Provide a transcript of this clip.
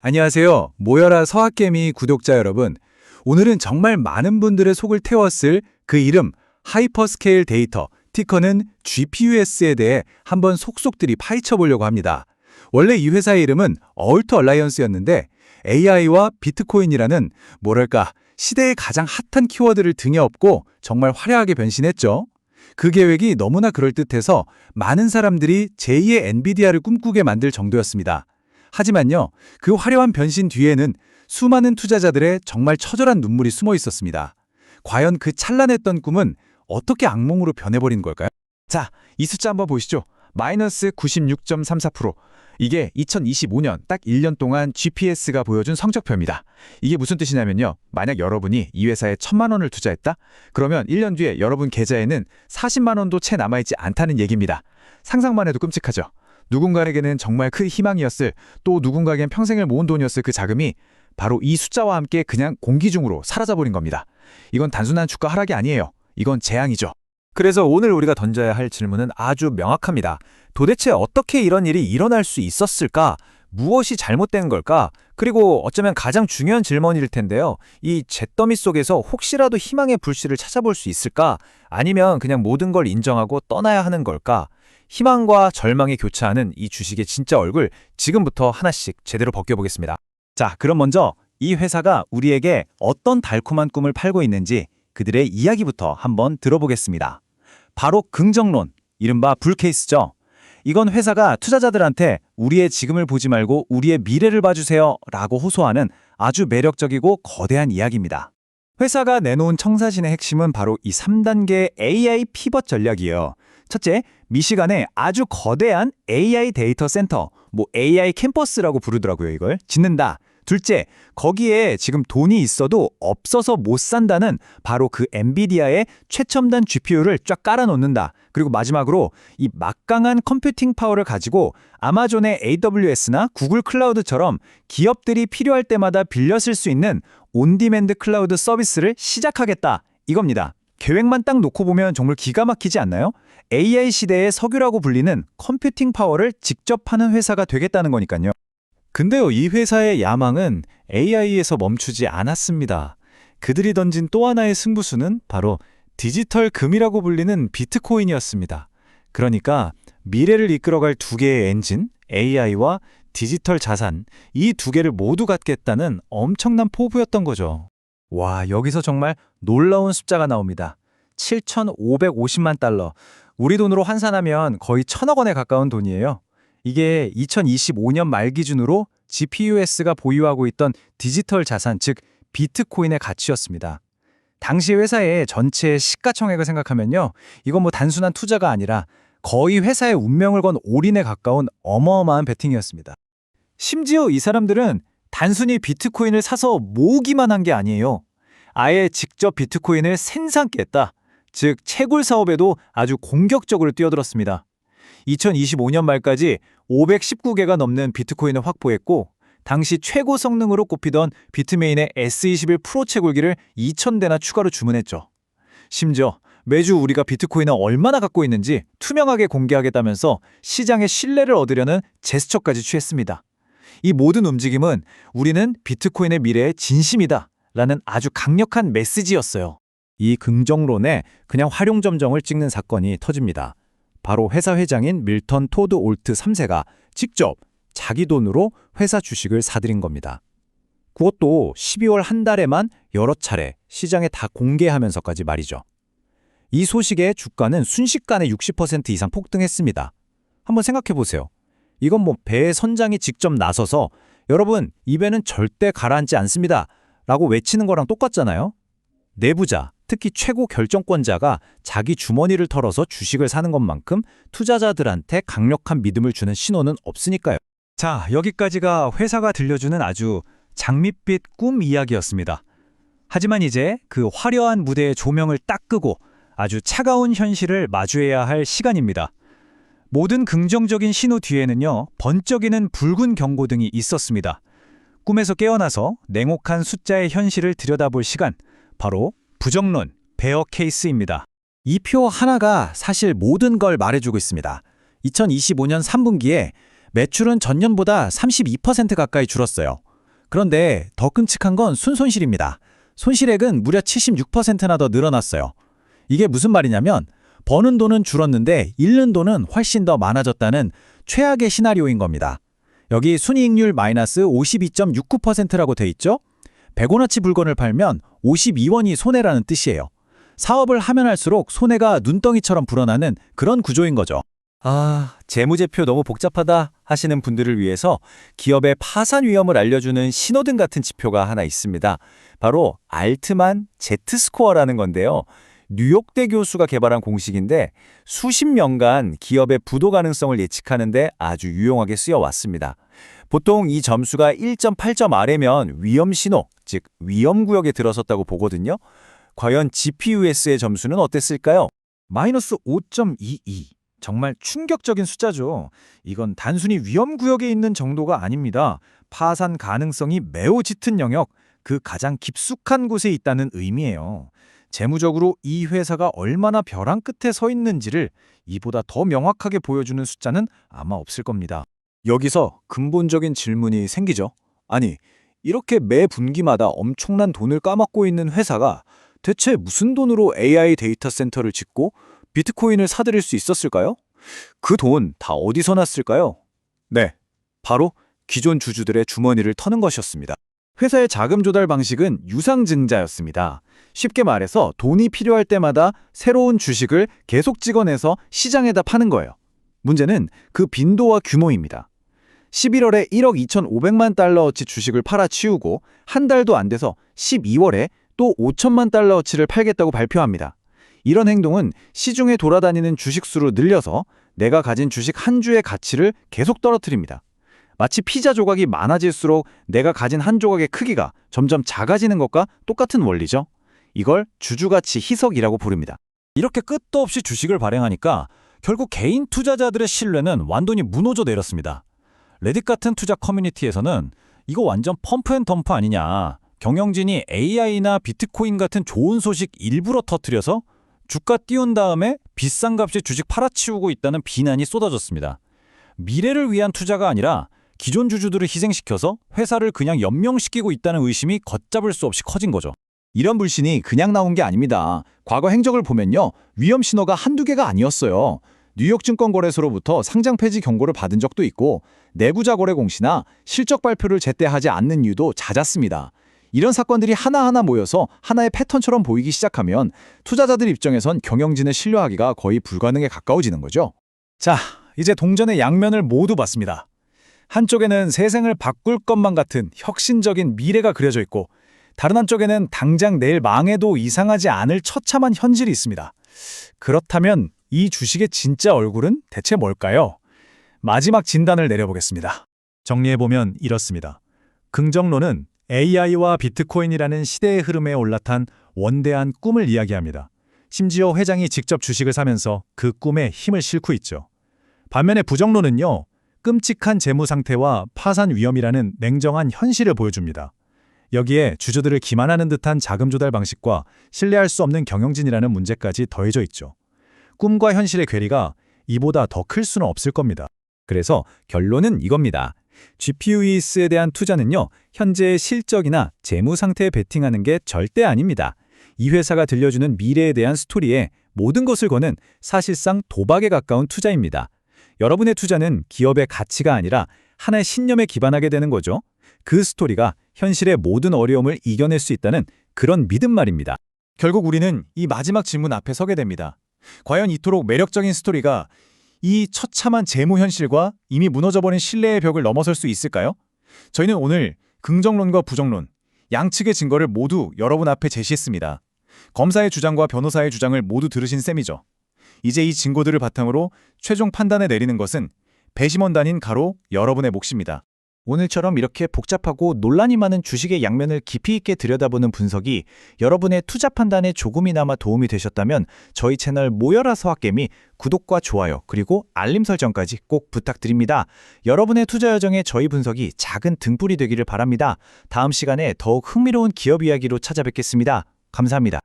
안녕하세요. 모여라 서학개미 구독자 여러분. 오늘은 정말 많은 분들의 속을 태웠을 그 이름 하이퍼스케일 데이터, 티커는 GPUS에 대해 한번 속속들이 파헤쳐 보려고 합니다. 원래 이 회사의 이름은 어울트 얼라이언스였는데 AI와 비트코인이라는 뭐랄까 시대의 가장 핫한 키워드를 등에 업고 정말 화려하게 변신했죠. 그 계획이 너무나 그럴듯해서 많은 사람들이 제2의 엔비디아를 꿈꾸게 만들 정도였습니다. 하지만요, 그 화려한 변신 뒤에는 수많은 투자자들의 정말 처절한 눈물이 숨어 있었습니다. 과연 그 찬란했던 꿈은 어떻게 악몽으로 변해버린 걸까요? 자, 이 숫자 한번 보시죠. 마이너스 96.34%. 이게 2025년 딱 1년 동안 GPS가 보여준 성적표입니다. 이게 무슨 뜻이냐면요. 만약 여러분이 이 회사에 1,000만 원을 투자했다? 그러면 1년 뒤에 여러분 계좌에는 40만 원도 채 남아있지 않다는 얘기입니다. 상상만 해도 끔찍하죠. 누군가에게는 정말 큰 희망이었을, 또 누군가에겐 평생을 모은 돈이었을 그 자금이 바로 이 숫자와 함께 그냥 공기 중으로 사라져버린 겁니다. 이건 단순한 주가 하락이 아니에요. 이건 재앙이죠. 그래서 오늘 우리가 던져야 할 질문은 아주 명확합니다. 도대체 어떻게 이런 일이 일어날 수 있었을까? 무엇이 잘못된 걸까? 그리고 어쩌면 가장 중요한 질문일 텐데요. 이 잿더미 속에서 혹시라도 희망의 불씨를 찾아볼 수 있을까? 아니면 그냥 모든 걸 인정하고 떠나야 하는 걸까? 희망과 절망이 교차하는 이 주식의 진짜 얼굴, 지금부터 하나씩 제대로 벗겨보겠습니다. 자, 그럼 먼저 이 회사가 우리에게 어떤 달콤한 꿈을 팔고 있는지 그들의 이야기부터 한번 들어보겠습니다. 바로 긍정론, 이른바 불케이스죠. 이건 회사가 투자자들한테 우리의 지금을 보지 말고 우리의 미래를 봐주세요 라고 호소하는 아주 매력적이고 거대한 이야기입니다. 회사가 내놓은 청사진의 핵심은 바로 이 3단계 AI 피벗 전략이에요. 첫째, 미시간에 아주 거대한 AI 데이터 센터, AI 캠퍼스라고 부르더라고요, 이걸. 짓는다. 둘째, 거기에 지금 돈이 있어도 없어서 못 산다는 바로 그 엔비디아의 최첨단 GPU를 쫙 깔아놓는다. 그리고 마지막으로 이 막강한 컴퓨팅 파워를 가지고 아마존의 AWS나 구글 클라우드처럼 기업들이 필요할 때마다 빌려 쓸 수 있는 온디맨드 클라우드 서비스를 시작하겠다. 이겁니다. 계획만 딱 놓고 보면 정말 기가 막히지 않나요? AI 시대의 석유라고 불리는 컴퓨팅 파워를 직접 하는 회사가 되겠다는 거니까요. 근데요, 이 회사의 야망은 AI에서 멈추지 않았습니다. 그들이 던진 또 하나의 승부수는 바로 디지털 금이라고 불리는 비트코인이었습니다. 그러니까 미래를 이끌어갈 두 개의 엔진, AI와 디지털 자산, 이 두 개를 모두 갖겠다는 엄청난 포부였던 거죠. 와, 여기서 정말 놀라운 숫자가 나옵니다. 7,550만 달러. 우리 돈으로 환산하면 거의 1,000억 원에 가까운 돈이에요. 이게 2025년 말 기준으로 GPUS가 보유하고 있던 디지털 자산, 즉 비트코인의 가치였습니다. 당시 회사의 전체 시가총액을 생각하면요, 이건 단순한 투자가 아니라 거의 회사의 운명을 건 올인에 가까운 어마어마한 베팅이었습니다. 심지어 이 사람들은 단순히 비트코인을 사서 모으기만 한 게 아니에요. 아예 직접 비트코인을 생산했다. 즉 채굴 사업에도 아주 공격적으로 뛰어들었습니다. 2025년 말까지 519개가 넘는 비트코인을 확보했고, 당시 최고 성능으로 꼽히던 비트메인의 S21 프로 채굴기를 2,000대나 추가로 주문했죠. 심지어 매주 우리가 비트코인을 얼마나 갖고 있는지 투명하게 공개하겠다면서 시장의 신뢰를 얻으려는 제스처까지 취했습니다. 이 모든 움직임은 우리는 비트코인의 미래에 진심이다 라는 아주 강력한 메시지였어요. 이 긍정론에 그냥 활용점정을 찍는 사건이 터집니다. 바로 회사 회장인 밀턴 토드 올트 3세가 직접 자기 돈으로 회사 주식을 사들인 겁니다. 그것도 12월 한 달에만 여러 차례 시장에 다 공개하면서까지 말이죠. 이 소식에 주가는 순식간에 60% 이상 폭등했습니다. 한번 생각해 보세요. 이건 배의 선장이 직접 나서서 여러분, 이 배는 절대 가라앉지 않습니다 라고 외치는 거랑 똑같잖아요. 내부자, 특히 최고 결정권자가 자기 주머니를 털어서 주식을 사는 것만큼 투자자들한테 강력한 믿음을 주는 신호는 없으니까요. 자, 여기까지가 회사가 들려주는 아주 장밋빛 꿈 이야기였습니다. 하지만 이제 그 화려한 무대의 조명을 딱 끄고 아주 차가운 현실을 마주해야 할 시간입니다. 모든 긍정적인 신호 뒤에는요, 번쩍이는 붉은 경고등이 있었습니다. 꿈에서 깨어나서 냉혹한 숫자의 현실을 들여다볼 시간, 바로 부정론, 베어 케이스입니다. 이 표 하나가 사실 모든 걸 말해주고 있습니다. 2025년 3분기에 매출은 전년보다 32% 가까이 줄었어요. 그런데 더 끔찍한 건 순손실입니다. 손실액은 무려 76%나 더 늘어났어요. 이게 무슨 말이냐면 버는 돈은 줄었는데 잃는 돈은 훨씬 더 많아졌다는 최악의 시나리오인 겁니다. 여기 순이익률 마이너스 52.69%라고 돼 있죠? 100원어치 물건을 팔면 52원이 손해라는 뜻이에요. 사업을 하면 할수록 손해가 눈덩이처럼 불어나는 그런 구조인 거죠. 재무제표 너무 복잡하다 하시는 분들을 위해서 기업의 파산 위험을 알려주는 신호등 같은 지표가 하나 있습니다. 바로 알트만 Z스코어라는 건데요. 뉴욕대 교수가 개발한 공식인데 수십 년간 기업의 부도 가능성을 예측하는데 아주 유용하게 쓰여왔습니다. 보통 이 점수가 1.8점 아래면 위험 신호, 즉 위험구역에 들어섰다고 보거든요. 과연 GPUS의 점수는 어땠을까요? 마이너스 5.22. 정말 충격적인 숫자죠. 이건 단순히 위험구역에 있는 정도가 아닙니다. 파산 가능성이 매우 짙은 영역, 그 가장 깊숙한 곳에 있다는 의미예요. 재무적으로 이 회사가 얼마나 벼랑 끝에 서 있는지를 이보다 더 명확하게 보여주는 숫자는 아마 없을 겁니다. 여기서 근본적인 질문이 생기죠. 아니, 이렇게 매 분기마다 엄청난 돈을 까먹고 있는 회사가 대체 무슨 돈으로 AI 데이터 센터를 짓고 비트코인을 사들일 수 있었을까요? 그 돈 다 어디서 났을까요? 네, 바로 기존 주주들의 주머니를 터는 것이었습니다. 회사의 자금 조달 방식은 유상증자였습니다. 쉽게 말해서 돈이 필요할 때마다 새로운 주식을 계속 찍어내서 시장에다 파는 거예요. 문제는 그 빈도와 규모입니다. 11월에 1억 2,500만 달러어치 주식을 팔아치우고 한 달도 안 돼서 12월에 또 5천만 달러어치를 팔겠다고 발표합니다. 이런 행동은 시중에 돌아다니는 주식 수를 늘려서 내가 가진 주식 한 주의 가치를 계속 떨어뜨립니다. 마치 피자 조각이 많아질수록 내가 가진 한 조각의 크기가 점점 작아지는 것과 똑같은 원리죠. 이걸 주주가치 희석이라고 부릅니다. 이렇게 끝도 없이 주식을 발행하니까 결국 개인 투자자들의 신뢰는 완전히 무너져 내렸습니다. 레딧 같은 투자 커뮤니티에서는 이거 완전 펌프앤덤프 아니냐, 경영진이 AI나 비트코인 같은 좋은 소식 일부러 터뜨려서 주가 띄운 다음에 비싼 값에 주식 팔아치우고 있다는 비난이 쏟아졌습니다. 미래를 위한 투자가 아니라 기존 주주들을 희생시켜서 회사를 그냥 연명시키고 있다는 의심이 걷잡을 수 없이 커진 거죠. 이런 불신이 그냥 나온 게 아닙니다. 과거 행적을 보면요, 위험 신호가 한두 개가 아니었어요. 뉴욕 증권거래소로부터 상장 폐지 경고를 받은 적도 있고 내부자 거래 공시나 실적 발표를 제때 하지 않는 이유도 잦았습니다. 이런 사건들이 하나하나 모여서 하나의 패턴처럼 보이기 시작하면 투자자들 입장에선 경영진을 신뢰하기가 거의 불가능에 가까워지는 거죠. 자, 이제 동전의 양면을 모두 봤습니다. 한쪽에는 세상을 바꿀 것만 같은 혁신적인 미래가 그려져 있고 다른 한쪽에는 당장 내일 망해도 이상하지 않을 처참한 현실이 있습니다. 그렇다면 이 주식의 진짜 얼굴은 대체 뭘까요? 마지막 진단을 내려보겠습니다. 정리해보면 이렇습니다. 긍정론은 AI와 비트코인이라는 시대의 흐름에 올라탄 원대한 꿈을 이야기합니다. 심지어 회장이 직접 주식을 사면서 그 꿈에 힘을 싣고 있죠. 반면에 부정론은요, 끔찍한 재무 상태와 파산 위험이라는 냉정한 현실을 보여줍니다. 여기에 주주들을 기만하는 듯한 자금 조달 방식과 신뢰할 수 없는 경영진이라는 문제까지 더해져 있죠. 꿈과 현실의 괴리가 이보다 더 클 수는 없을 겁니다. 그래서 결론은 이겁니다. GPUS에 대한 투자는요, 현재의 실적이나 재무 상태에 베팅하는 게 절대 아닙니다. 이 회사가 들려주는 미래에 대한 스토리에 모든 것을 거는 사실상 도박에 가까운 투자입니다. 여러분의 투자는 기업의 가치가 아니라 하나의 신념에 기반하게 되는 거죠. 그 스토리가 현실의 모든 어려움을 이겨낼 수 있다는 그런 믿음 말입니다. 결국 우리는 이 마지막 질문 앞에 서게 됩니다. 과연 이토록 매력적인 스토리가 이 처참한 재무 현실과 이미 무너져버린 신뢰의 벽을 넘어설 수 있을까요? 저희는 오늘 긍정론과 부정론, 양측의 증거를 모두 여러분 앞에 제시했습니다. 검사의 주장과 변호사의 주장을 모두 들으신 셈이죠. 이제 이 증거들을 바탕으로 최종 판단을 내리는 것은 배심원단인 가로 여러분의 몫입니다. 오늘처럼 이렇게 복잡하고 논란이 많은 주식의 양면을 깊이 있게 들여다보는 분석이 여러분의 투자 판단에 조금이나마 도움이 되셨다면 저희 채널 모여라서 학개미 구독과 좋아요 그리고 알림 설정까지 꼭 부탁드립니다. 여러분의 투자 여정에 저희 분석이 작은 등불이 되기를 바랍니다. 다음 시간에 더욱 흥미로운 기업 이야기로 찾아뵙겠습니다. 감사합니다.